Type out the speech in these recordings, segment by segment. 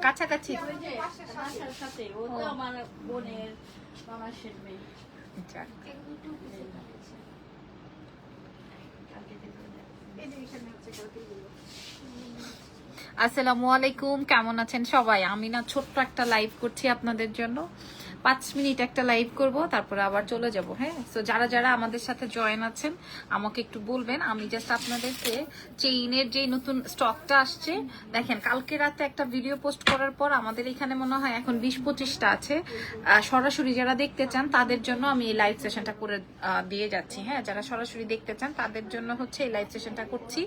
কাছাকাছি। আসসালামু আলাইকুম, কেমন আছেন সবাই? আমি না ছোট্ট একটা লাইভ করছি আপনাদের জন্য, 5 মিনিট একটা লাইভ করব, তারপরে আবার চলে যাব। হ্যাঁ, তো যারা যারা আমাদের সাথে জয়েন আছেন আমাকে একটু বলবেন। আমি জাস্ট আপনাদেরকে চেইনের যে নতুন স্টকটা আসছে, দেখেন কালকে রাতে একটা ভিডিও পোস্ট করার পর আমাদের এখানে মনে হয় এখন 20-25টা আছে। সরাসরি যারা দেখতে চান তাদের জন্য আমি এই লাইভ সেশনটা করে দিয়ে যাচ্ছি। হ্যাঁ, যারা সরাসরি দেখতে চান তাদের জন্য হচ্ছে এই লাইভ সেশনটা করছি।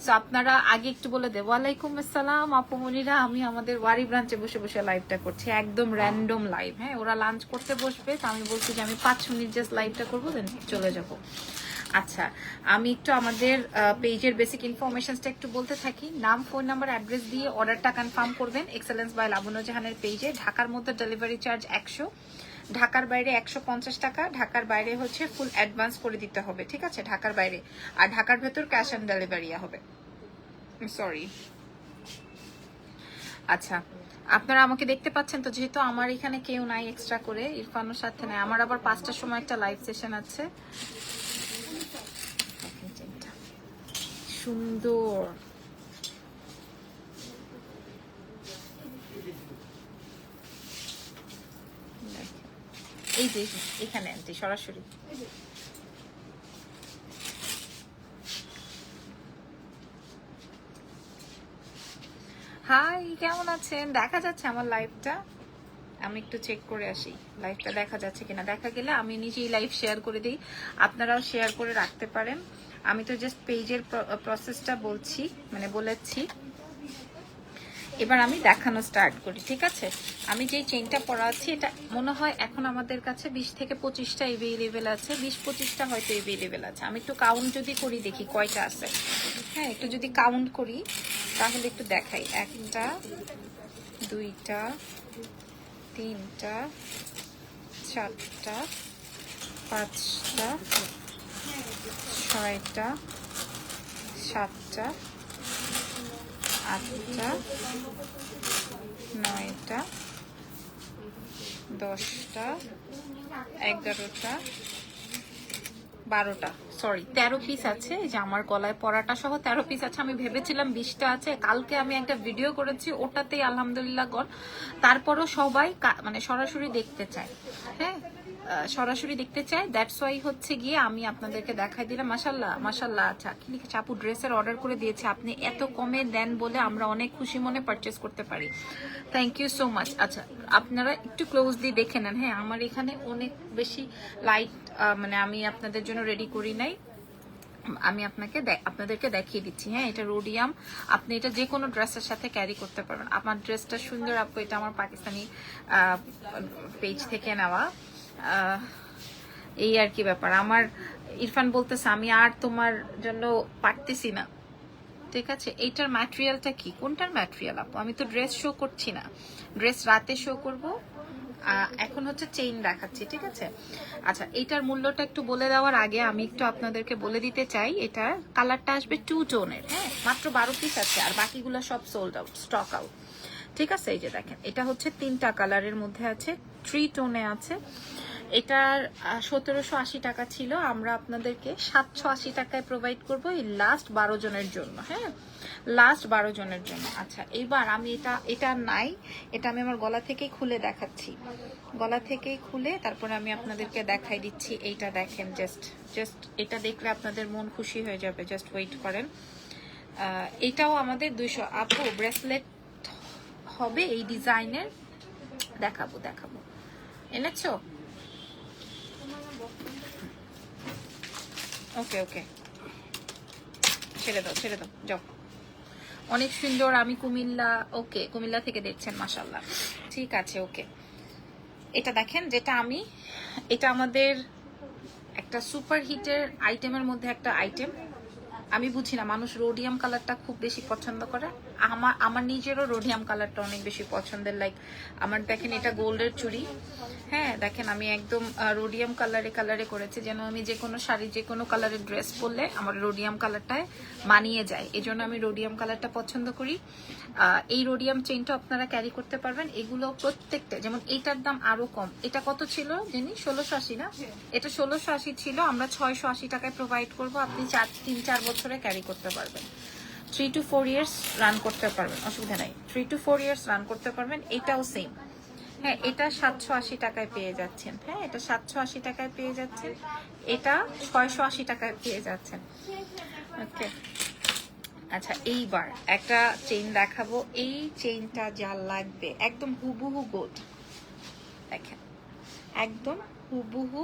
সো আপনারা আগে একটু বলে দেব, ওয়ালাইকুম আসসালাম আপুমনিরা, আমি আমাদের ওয়ারি ব্রাঞ্চে বসে বসে লাইভটা করছি, একদম র্যান্ডম লাইভ। হ্যাঁ, ওরা লাঞ্চ করতে বসবে, তো আমি বলছি যে আমি 5 মিনিট জাস্ট লাইভটা করবো, দেন চলে যাব। আচ্ছা, আমি একটু আমাদের পেজের বেসিক ইনফরমেশনসটা একটু বলতে থাকি। নাম, ফোন নাম্বার, অ্যাড্রেস দিয়ে অর্ডারটা কনফার্ম করবেন এক্সেলেন্স বাই লাবণ্য জাহানের পেজে। ঢাকার মধ্যে ডেলিভারি চার্জ 100, ঢাকার বাইরে 150 টাকা। ঢাকার বাইরে হচ্ছে ফুল অ্যাডভান্স করে দিতে হবে, ঠিক আছে, ঢাকার বাইরে। আর ঢাকার ভেতর ক্যাশ অন ডেলিভারি হবে। সরি। আচ্ছা, আপনারা আমাকে দেখতে পাচ্ছেন তো? যেহেতু আমার এখানে কেউ নাই এক্সট্রা করে, ইরফানের সাথে নাই, আমার আবার 5টার সময় একটা লাইভ সেশন আছে। সুন্দর, এই যে এখানে আনছি সরাসরি। হাই, কেমন আছেন? দেখা যাচ্ছে আমার লাইভটা? আমি একটু চেক করে আসি লাইভটা দেখা যাচ্ছে কিনা। দেখা গেলে আমি নিজেই লাইভ শেয়ার করে দিই, আপনারাও শেয়ার করে রাখতে পারেন। আমি তো জাস্ট পেজের প্রসেসটা বলছি, মানে বলেছি। এবার আমি দেখানো স্টার্ট করি, ঠিক আছে? আমি যেই চেইনটা পরা আছি, এটা মনে হয় এখন আমাদের কাছে 20 থেকে 25টা এভেলেবেল আছে, 20-25টা হয়তো এভেলেবেল আছে। আমি একটু কাউন্ট যদি করি দেখি কয়টা আছে। হ্যাঁ, একটু যদি কাউন্ট করি তাহলে একটু দেখাই। 1টা, 2টা, 3টা, 4টা, 5টা, 6টা, 7টা, 8টা, 9টা, 10টা, 11টা, 12টা, সরি 13 পিস আছে। এই যে আমার গলায় পরাটা সহ 13 পিস আছে। আমি ভেবেছিলাম 20টা আছে, কালকে আমি একটা ভিডিও করেছি ওটাতেই আলহামদুলিল্লাহ গল। তারপরও সবাই মানে সরাসরি দেখতে চায়। হ্যাঁ, সরাসরি দেখতে চাই, দ্যাটস ওয়াই হচ্ছে গিয়ে আমি আপনাদেরকে দেখাই দিলাম। মাশাল্লাহ মাশাল্লাহ। আচ্ছা, কি লিখেছে আপু? ড্রেসের অর্ডার করে দিয়েছে, আপনি এত কমে দেন বলে আমরা অনেক খুশি মনে পারচেস করতে পারি। Thank you so much. আচ্ছা, আপনারা একটু ক্লোজলি দেখে নেন। হ্যাঁ, আমার এখানে অনেক বেশি লাইট মানে আমি আপনাদের জন্য রেডি করি নাই, আমি আপনাদেরকে দেখিয়ে দিচ্ছি। হ্যাঁ, এটা রোডিয়াম, আপনি এটা যে কোনো ড্রেসের সাথে ক্যারি করতে পারবেন। আমার ড্রেসটা সুন্দর আপু, এটা আমার পাকিস্তানি পেজ থেকে নেওয়া। এই আর কি ব্যাপার। আমার ইরফান বলতেছে আমি আর তোমার জন্য পারতেছি না, ঠিক আছে? এইটার ম্যাটেরিয়ালটা কি? কোনটার ম্যাটেরিয়াল আপু? আমি তো ড্রেস শো করছি না, ড্রেস রাতে শো করব। এখন হচ্ছে চেইন দেখাচ্ছি, ঠিক আছে? আচ্ছা, এইটার মূল্যটা একটু বলে দেওয়ার আগে আমি একটু আপনাদেরকে বলে দিতে চাই, এটার কালারটা আসবে 2 টোনের। হ্যাঁ, মাত্র 12 পিস আছে, আর বাকিগুলো সব সোল্ড আউট, স্টক আউট, ঠিক আছে? এই যে দেখেন, এটা হচ্ছে 3টা কালারের মধ্যে আছে, 3 টোনে আছে। এটার 1780 টাকা ছিল, আমরা আপনাদেরকে 780 টাকায় প্রোভাইড করবো এই লাস্ট 12 জনের জন্য। হ্যাঁ, লাস্ট 12 জনের জন্য। আচ্ছা, এবার আমি এটা নাই, এটা আমি আমার গলা থেকেই খুলে দেখাচ্ছি, গলা থেকেই খুলে তারপরে আমি আপনাদেরকে দেখাই দিচ্ছি। এইটা দেখেন, জাস্ট এটা দেখলে আপনাদের মন খুশি হয়ে যাবে। জাস্ট ওয়েট করেন। এটাও আমাদের 200 আপু ব্রেসলেট হবে এই ডিজাইনের, দেখাবো এনেছো? ওকে ওকে, ছেড়ে দাও যাও। অনেক সুন্দর। আমি কুমিল্লা, ওকে, কুমিল্লা থেকে দেখছেন, মাশাল্লাহ, ঠিক আছে, ওকে। এটা দেখেন, এটা আমাদের একটা সুপার হিটের আইটেমের মধ্যে একটা আইটেম। আমি বুঝি না মানুষ রোডিয়াম কালারটা খুব বেশি পছন্দ করে। আমার নিজেরও রোডিয়াম কালারটা অনেক বেশি পছন্দের। লাইক আমার দেখেন এটা গোল্ডের চুড়ি, হ্যাঁ দেখেন আমি একদম রোডিয়াম কালারে করেছি, যেন আমি যে কোনো শাড়ি যে কোনো কালারের ড্রেস পরলে আমার রোডিয়াম কালারটায় মানিয়ে যায়, এই জন্য আমি রোডিয়াম কালারটা পছন্দ করি। এই রোডিয়াম চেইনটা আপনারা ক্যারি করতে পারবেন। এগুলো প্রত্যেকটা, যেমন এইটার দাম আরো কম। এটা কত ছিল জানি 1680 না, এটা 1680 ছিল, আমরা 680 টাকায় প্রোভাইড করবো। আপনি 3-4 বছরে ক্যারি করতে পারবেন, 3 to 4 ইয়ার্স রান করতে পারবেন, অসুবিধা নাই। 3 to 4 ইয়ার্স রান করতে পারবেন। এটাও সেম, হ্যাঁ এটা 780 টাকায় পেয়ে যাচ্ছেন, হ্যাঁ এটা 780 টাকায় পেয়ে যাচ্ছেন, এটা 680 টাকায় পেয়ে যাচ্ছেন। ওকে আচ্ছা, এইবার একটা চেইন দেখাবো। এই চেইনটা যা লাগবে, একদম হুবহু গোল্ড, দেখেন একদম হুবহু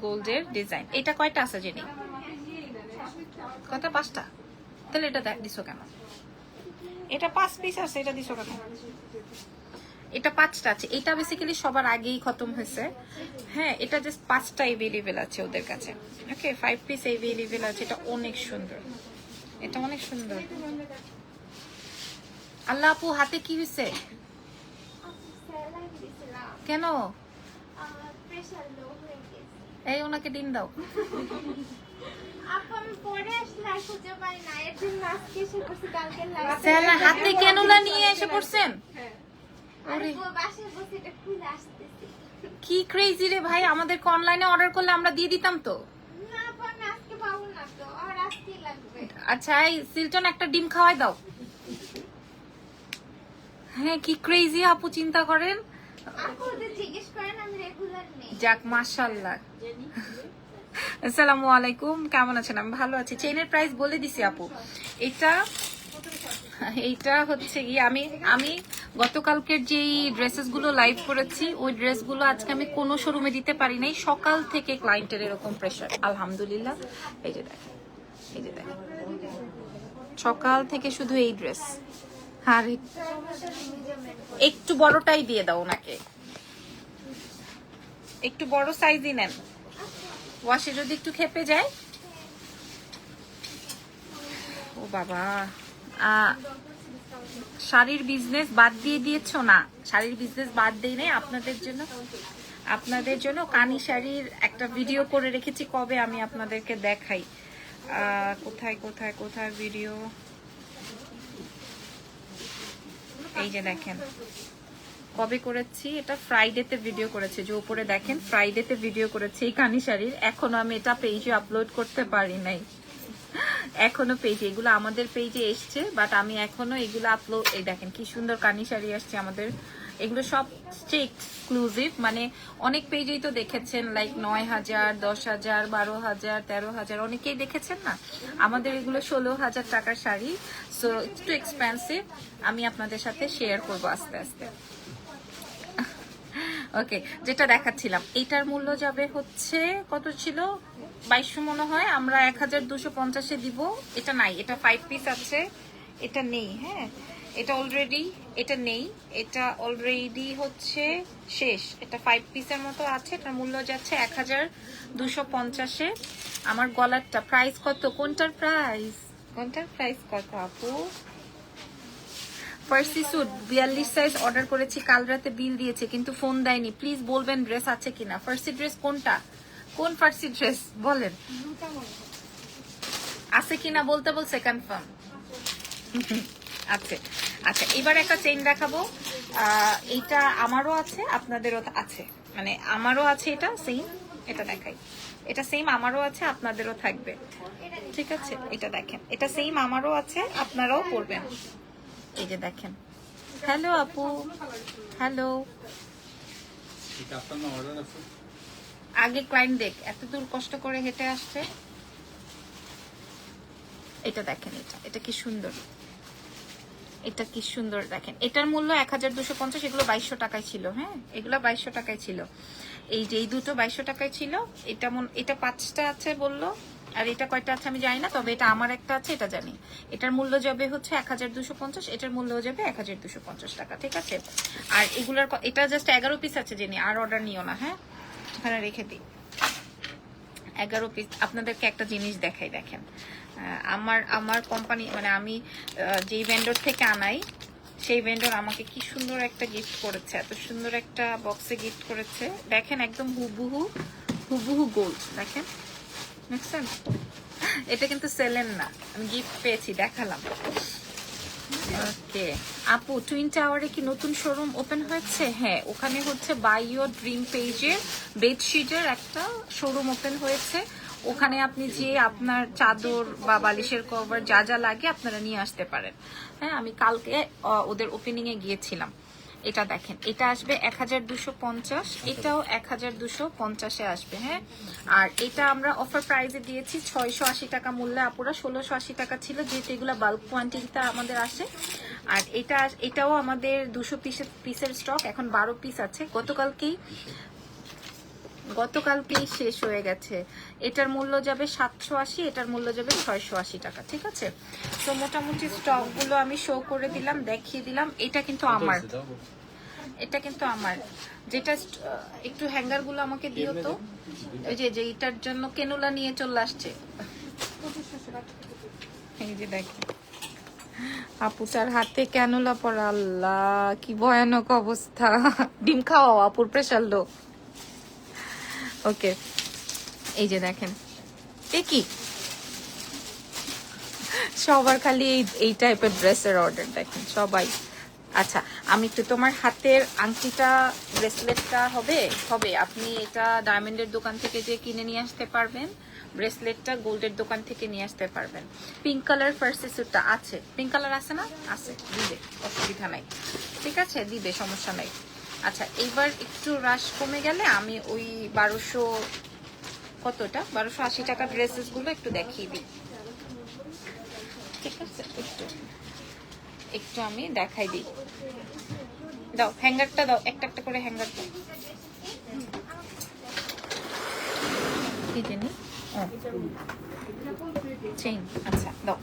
গোল্ডের ডিজাইন। এটা কয়টা আছে জেনি? কয়টা? 5টা। তাহলে এটা দিছো কেন? এটা 5 পিস আছে, এটা দিছো কেন? এটা 5টা আছে। এটা বেসিক্যালি সবার আগেই খতম হয়েছে, হ্যাঁ এটা জাস্ট 5টা এভেলেবেল আছে ওদের কাছে। ওকে 5 পিস এভেলেবেল আছে। এটা অনেক সুন্দর, এটা অনেক সুন্দর। আল্লাহ আপু হাতে কি হয়েছে? কেন? এই ওনাকে ডিম দাও। হাতে কেনলা নিয়ে এসে পড়ছেন? কি ক্রেজি রে ভাই, আমাদেরকে অনলাইনে অর্ডার করলে আমরা দিয়ে দিতাম তো। আচ্ছা এই সিলটন একটা ডিম খাওয়াই দাও। হ্যাঁ কি ক্রেজি আপু, চিন্তা করেন। যাক মাশাআল্লাহ। আসসালামু আলাইকুম, কেমন আছেন? আমি ভালো আছি। চেইনের প্রাইস বলে দিছি আপু। এইটা হচ্ছে কি, আমি গতকালকের যেই ড্রেসেস গুলো লাইভ করেছি ওই ড্রেসগুলো আজকে আমি কোনো শোরুমে দিতে পারি নাই। সকাল থেকে ক্লায়েন্টের এরকম প্রেশার, আলহামদুলিল্লাহ। এই যে দেখেন, এই যে দেখেন, সকাল থেকে শুধু এই ড্রেস। আর একটু বড়টাই দিয়ে দাও ওনাকে, একটু বড় সাইজই নেন, ওয়াশে যদি একটু খেপে যায়। ও বাবা, শাড়ির বিজনেস বাদ দিয়ে দিয়েছো? না শাড়ির বিজনেস বাদ দেই নাই, আপনাদের জন্য কানি শাড়ির একটা ভিডিও করে রেখেছি। কবে আমি আপনাদেরকে দেখাই, কোথায় কোথায় কোথায় ভিডিও, এই যে দেখেন কবে করেছি, এটা ফ্রাইডেতে ভিডিও করেছি, যে উপরে দেখেন ফ্রাইডেতে ভিডিও করেছি এই কানি শাড়ির। এখনো আমি এটা পেজে আপলোড করতে পারি নাই, এখনো পেজে, এগুলো আমাদের পেজে এসছে বাট আমি এখনো এগুলো আপলোড। এই দেখেন কি সুন্দর কানি শাড়ি আসছে আমাদের, এগুলো সবচেয়ে এক্সক্লুসিভ। মানে অনেক পেজেই তো দেখেছেন লাইক 9000, 10000, 12000, 13000, অনেকেই দেখেছেন না। আমাদের এগুলো 16000 টাকার শাড়ি, সো একটু এক্সপেন্সিভ। আমি আপনাদের সাথে শেয়ার করবো আস্তে আস্তে। ওকে যেটা দেখাচ্ছিলাম, এটার মূল্য যাবে হচ্ছে কত ছিল, 2200 মনে হয়, আমরা 1250-এ দিব। এটা নাই, এটা 5 পিস আছে, এটা নেই। হ্যাঁ এটা অলরেডি, এটা নেই, এটা অলরেডি হচ্ছে শেষ। এটা 5 পিসের মতো আছে, এটার মূল্য যাচ্ছে 1250-এ। আমার গলারটা প্রাইস কত? কোনটার প্রাইস কত আপু? ফার্সি স্যুট 42 সাইজ অর্ডার করেছি, কাল রাতে বিল দিয়েছে কিন্তু ফোন দেয়নি। প্লিজ বলবেন ড্রেস আছে কিনা। ফার্সি ড্রেস কোনটা? কোন ফার্সি ড্রেস বলেন, আছে কিনা বলতে বলছে কনফার্ম আছে। আচ্ছা এবার একটা চেইন দেখাবো, এইটা আমারও আছে আপনাদেরও আছে, মানে আমারও আছে, এটা সেম, এটা দেখাই, এটা সেম আমারও আছে আপনাদেরও থাকবে, ঠিক আছে। এটা দেখেন, এটা সেম আমারও আছে আপনারাও পরবেন। এই যে দেখেন। হ্যালো আপু, হ্যালো। আগে ক্লায়েন্ট দেখ, এত দূর কষ্ট করে হেঁটে আসছে। এটা দেখেন, এটা কি সুন্দর, এটা কি সুন্দর দেখেন। এটার মূল্য 1250, এগুলো 2200 টাকায় ছিল। হ্যাঁ এগুলো 2200 টাকায় ছিল। এই যে এই দুটো 2200 টাকায় ছিল। এটা 5টা আছে বললো, আর এটা কয়টা আছে আমি জানি না, তবে এটা আমার একটা আছে এটা জানি। এটার মূল্য যাবে হচ্ছে 1250, এটার মূল্য যাবে 1250 টাকা, ঠিক আছে। আর এগুলার এটা জাস্ট 11 পিস আছে জেনি, আর অর্ডার নিও না। হ্যাঁ ওখানে রেখে দিই, 11 পিস। আপনাদেরকে একটা জিনিস দেখাই, দেখেন আমার আমার কোম্পানি মানে আমি যেই ভেন্ডর থেকে আনাই সেই ভেন্ডর আমাকে কি সুন্দর একটা গিফট করেছে, এত সুন্দর একটা বক্সে গিফট করেছে। দেখেন একদম হুবহু হুবহু গোল্ড, দেখেন দেখছেন? এটা কিন্তু সেলেন না, আমি গিফট পেয়েছি, দেখালাম। ওকে আপু, টুইন টাওয়ারে কি নতুন শোরুম ওপেন হয়েছে? হ্যাঁ, ওখানে হচ্ছে বাই ইয়োর ড্রিম পেজের বেডশিটের একটা শোরুম ওপেন হয়েছে। ওখানে আপনি যে আপনার চাদর বা বালিশের কভার যা যা লাগে আপনারা নিয়ে আসতে পারেন। হ্যাঁ, আমি কালকে ওদের ওপেনিং এ গিয়েছিলাম। এটা দেখেন, এটা আসবে 1250, এটাও 1250-এ আসবে। হ্যাঁ, আর এটা আমরা অফার প্রাইসে দিয়েছি 680 টাকা মূল্যে, আপুরা 1680 টাকা ছিল, যেহেতু এগুলো বাল্ক কোয়ান্টিটিতে আমাদের আসে। আর এটাও আমাদের 200 পিসের স্টক, এখন 12 পিস আছে। গতকালকেই শেষ হয়ে গেছে। এটার মূল্য যাবে 780, এটার মূল্য যাবে 680 টাকা। ঠিক আছে, তো মোটামুটি স্টক গুলো আমি শো করে দিলাম, দেখিয়ে দিলাম। এটা কিন্তু আমার, এটা কিন্তু আমার। যেটা একটু হ্যাঙ্গার গুলো আমাকে দিও তো, ওই যে এটার জন্য কেনুলা নিয়ে চলে আসছে। এই যে দেখেন আপুটার হাতে ক্যানুলা পড়া, আল্লাহ কি ভয়ানক অবস্থা। ডিম খাওয়াও, আপুর প্রেশার লো। ওকে, এই যে দেখেন, এ কি সবার খালি এই টাইপের ড্রেসের অর্ডার, দেখেন সবাই। আচ্ছা, আমি একটু তোমার হাতের আংটিটা ব্রেসলেটটা হবে আপনি এটা ডায়মন্ডের দোকান থেকে যে কিনে নিয়ে আসতে পারবেন, ব্রেসলেটটা গোল্ডের দোকান থেকে নিয়ে আসতে পারবেন। পিঙ্ক কালার ফার্সি স্যুটটা আছে, পিঙ্ক কালার আছে না? আছে, দিবে, অসুবিধা নাই। ঠিক আছে, দিবে, সমস্যা নাই। আচ্ছা, এইবার একটু রাশ কমে গেলে আমি ওই 1200 কতটা 1280 টাকা ড্রেসেস গুলো একটু দেখিয়ে দিই। ঠিক আছে, একটু আমি দেখাই দিই। দাও হ্যাঙ্গারটা দাও, একটা একটা করে হ্যাঙ্গার দাও। কি জানি চেইন, আচ্ছা দাও।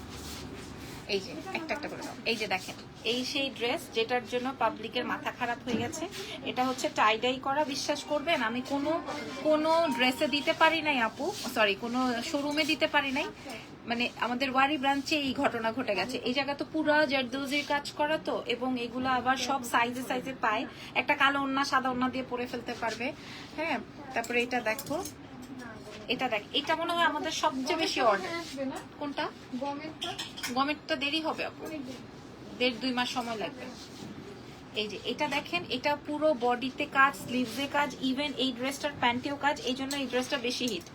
এই যে একটা একটা করে দাও। এই যে দেখেন, এই সেই ড্রেস যেটার জন্য পাবলিকের মাথা খারাপ হয়ে গেছে। এটা হচ্ছে টাই ডাই করা। বিশ্বাস করবেন আমি কোনো ড্রেসে দিতে পারি নাই আপু, সরি কোনো শোরুমে দিতে পারি নাই। মানে আমাদের ওয়ারি ব্রাঞ্চে এই ঘটনা ঘটে গেছে। এই জায়গা তো পুরো জারদৌজির কাজ করা তো, এবং এগুলো আবার সব সাইজে পায়। একটা কালো ওন্না সাদা ওন্না দিয়ে পরে ফেলতে পারবে। হ্যাঁ, তারপরে এটা দেখো, এটা দেখ, এটা মনে হয় আমাদের সবচেয়ে বেশি অর্ডার। কোনটা? গমেরটা দেরি হবে আপু, 1.5-2 মাস সময় লাগবে। এই যে এটা দেখেন, এটা পুরো বডিতে কাজ, স্লিভসে কাজ, ইভেন এই ড্রেসটার প্যান্টেও কাজ। এই জন্য এই ড্রেসটা বেশি হিট।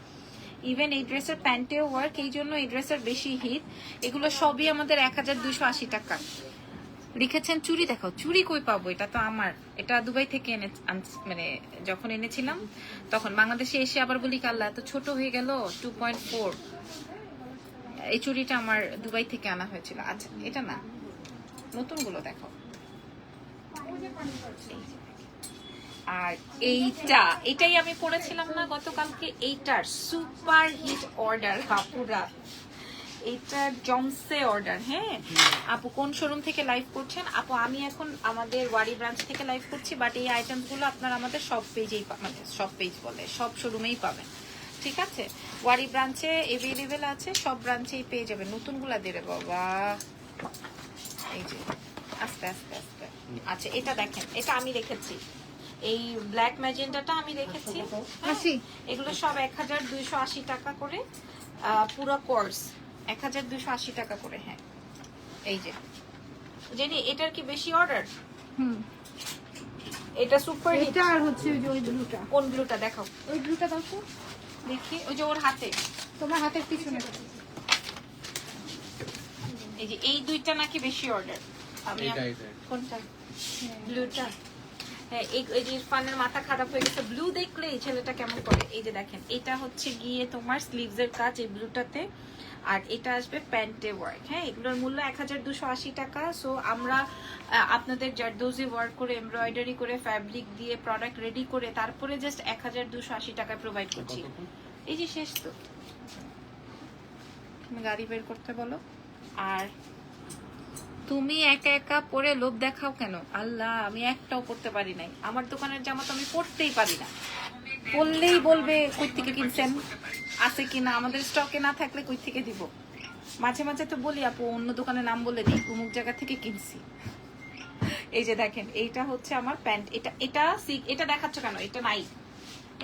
ইভেন এই ড্রেসের প্যান্টেও ওয়ার্ক, এই জন্য এই ড্রেসের বেশি হিট। এগুলো সবই আমাদের 1280 টাকা। লিখেছেন চুড়ি দেখাও, চুড়ি কই পাবো? এটা তো আমার, এটা দুবাই থেকে মানে যখন এনেছিলাম তখন বাংলাদেশে এসে আবার বলি কাল্লা এত ছোট হয়ে গেল, 2.4। এই চুড়িটা আমার দুবাই থেকে আনা হয়েছিল। আচ্ছা, এটা না, নতুন গুলো দেখো। আর এটাই আমি পড়েছিলাম না গতকালকে, এইটার সুপার হিট অর্ডার আপুরা, এটা জমসে অর্ডার। হ্যাঁ আপু, কোন শোরুম থেকে লাইভ করছেন? আপু আমি এখন আমাদের ওয়ারি ব্রাঞ্চ থেকে লাইভ করছি, বাট এই আইটেমস গুলো আপনারা আমাদের সব পেজেই, মানে সব পেজ বলে সব শোরুমেই পাবেন। ঠিক আছে, ওয়ারি ব্রাঞ্চে এভেলেবেল আছে, সব ব্রাঞ্চেই পেয়ে যাবেন। নতুন গুলা দিয়ে বাবা, এই যে আস্তে আস্তে আস্তে। আচ্ছা, এটা দেখেন, এটা আমি রেখেছি, এই ব্ল্যাক ম্যাজেন্ডাটা আমি রেখেছি। এগুলো সব 1280 টাকা করে, পুরো কোর্স 1280 টাকা করে। হ্যাঁ, এই যে জেনি, এটার কি বেশি অর্ডার? এটা সুপার হিট। এটা আর হচ্ছে ওই ব্লুটা। কোন ব্লুটা দেখাও? ওই ব্লুটা দাও তো দেখি, ওই যে ওর হাতে, তোমার হাতের পিছনে। এই যে এই দুইটা নাকি বেশি অর্ডার। আমি কোনটা? ব্লুটা। হ্যাঁ, এই যে ইরফানের মাথা খারাপ হয়ে গেছে, ব্লু দেখলে এই ছেলেটা কেমন করে। এই যে দেখেন, এটা হচ্ছে গিয়ে তোমার স্লিভস এর কাজ এই ব্লুটাতে, আর এটা আসবে প্যান্টে ওয়ার্ক। হ্যাঁ, এগুলোর মূল্য 1280 টাকা। সো আমরা আপনাদের জারদৌজি ওয়ার্ক করে, এমব্রয়ডারি করে, ফ্যাব্রিক দিয়ে প্রোডাক্ট রেডি করে তারপরে জাস্ট 1280 টাকায় প্রোভাইড করছি। এই যে শেষ তো, তুমি গাড়ি বের করতে বলো। আর তুমি একা একা পরে লোভ দেখাও কেন? আল্লাহ, আমি একটাও পরতে পারি নাই। আমার দোকানের জামা তো আমি পরতেই পারি না। বললেই বলবে কই থেকে কিনছেন, আছে কিনা, আমাদের স্টকে না থাকলে কই থেকে দিব। মাঝে মাঝে তো বলি আপু অন্য দোকানের নাম বলে দিই, অমুক জায়গা থেকে কিনছি। এই যে দেখেন এইটা হচ্ছে আমার প্যান্ট, এটা দেখাচ্ছ কেন, এটা নাই,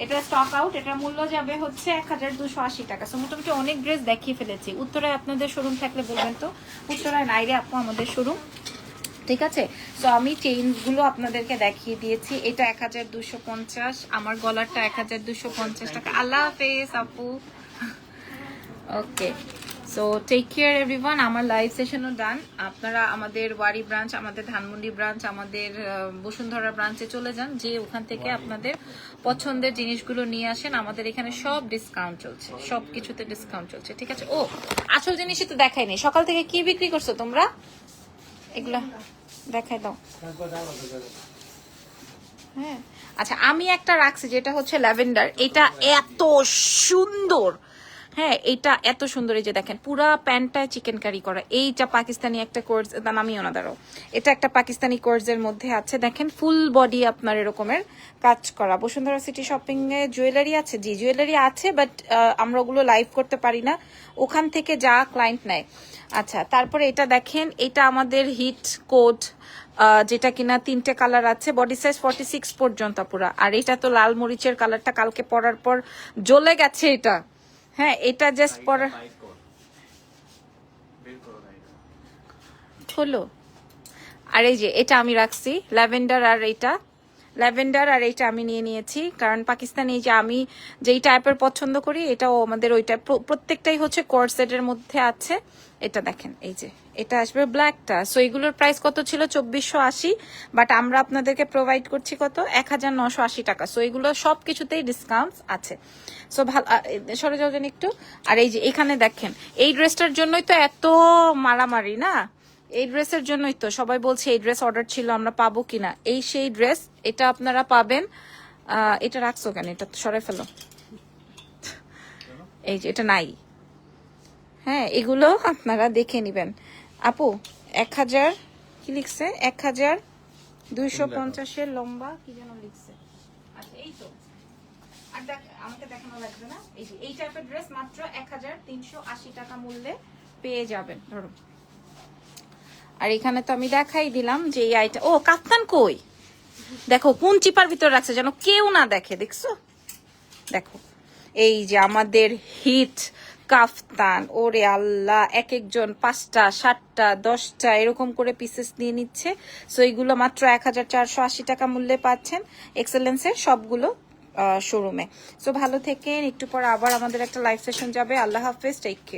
এটা স্টক আউট, এটার মূল্য যাবে হচ্ছে 1280 টাকা। সো মোটামুটি অনেক ড্রেস দেখিয়ে ফেলেছি। উত্তরায় আপনাদের শোরুম থাকলে বলবেন তো, উত্তরায় নাই রে আপু আমাদের শোরুম, ঠিক আছে। সো আমি চেইনগুলো আপনাদেরকে দেখিয়ে দিয়েছি। এটা 1250, আমার গলারটা 1250 টাকা। আল্লাহ হাফেজ আপু, okay. So take care everyone. আমার লাইভ সেশনও ডান। আপনারা আমাদের ওয়ারি ব্রাঞ্চ, আমাদের ধানমন্ডি ব্রাঞ্চ, আমাদের বসুন্ধরা ব্রাঞ্চে চলে যান, যে ওখান থেকে আপনাদের পছন্দের জিনিসগুলো নিয়ে আসেন। আমাদের এখানে সব ডিসকাউন্ট চলছে, সব কিছুতে ডিসকাউন্ট চলছে, ঠিক আছে। ও আসল জিনিসই তো দেখাইনি, সকাল থেকে কি বিক্রি করছো তোমরা, এগুলা দেখাই দাও। হ্যাঁ আচ্ছা, আমি একটা রাখছি যেটা হচ্ছে ল্যাভেন্ডার, এটা এত সুন্দর, হ্যাঁ এটা এত সুন্দর। এই যে দেখেন পুরা প্যান্টটায় চিকেন কারি করা, এইটা পাকিস্তানি একটা কোর্স, নামিও না দাঁড়াও, এটা একটা পাকিস্তানি কোর্সের মধ্যে আছে। দেখেন ফুল বডি আপনার এরকমের কাজ করা। বসুন্ধরা সিটি শপিং এ জুয়েলারি আছে, জি জুয়েলারি আছে, বাট আমরা ওগুলো লাইভ করতে পারি না, ওখান থেকে যা ক্লায়েন্ট নেয়। আচ্ছা তারপরে এটা দেখেন, এটা আমাদের হিট কোট, যেটা কিনা 3টে কালার আছে, বডি সাইজ 46 পর্যন্ত পুরা। আর এটা তো লাল মরিচের কালারটা কালকে পরার পর জ্বলে গেছে এটা, হ্যাঁ এটা জাস্ট পরা হলো। আর এই যে এটা আমি রাখছি ল্যাভেন্ডার, আর এইটা ল্যাভেন্ডার, আর এইটা আমি নিয়ে নিয়েছি কারণ পাকিস্তানি যে আমি যেই টাইপের পছন্দ করি, এটাও আমাদের ওইটা প্রত্যেকটাই হচ্ছে কোর্সেটের মধ্যে আছে। এটা দেখেন এই যে এটা আসবে ব্ল্যাকটা। সো এগুলোর প্রাইস কত ছিল 2480, বাট আমরা আপনাদেরকে প্রোভাইড করছি কত 1980 টাকা। সো এগুলো সব কিছুতেই ডিসকাউন্ট আছে। সো ভালো সরে যাবেন একটু। আর এই যে এখানে দেখেন, এই ড্রেসটার জন্যই তো এত মারামারি না, এই ড্রেসের জন্যই তো সবাই বলছে এই ড্রেস অর্ডার ছিল আমরা পাবো কিনা, এই সেই ড্রেস, এটা আপনারা পাবেন। এটা রাখছো কেন, এটা সরে ফেলো, এই যে এটা নাই। হ্যাঁ এগুলো আপনারা দেখে নিবেন। আপু 1000 কি লিখছে, 1250 লম্বা কি যেন লিখছে। আচ্ছা এই তো, আর আমাকে দেখানো লাগবে না। এই যে এই টাইপের ড্রেস মাত্র 1380 টাকা মূল্যে পেয়ে যাবেন। ধরুন, আর এখানে তো আমি দেখাই দিলাম যে এই আইটা, ও কাপ্তান কই, দেখো কোন চিপার ভিতর রাখছে যেন কেউ না দেখে, দেখছো, দেখো এই যে আমাদের হিট কাফতান, ওরে আল্লাহ, এক একজন 5টা 7টা 10টা এরকম করে পিসেস নিয়ে নিচ্ছে। সো এইগুলো মাত্র 1480 টাকা মূল্যে পাচ্ছেন এক্সেলেন্সের সবগুলো শোরুমে। সো ভালো থেকেন, একটু পর আবার আমাদের একটা লাইভ সেশন যাবে। আল্লাহ হাফেজ, টেক কেয়ার।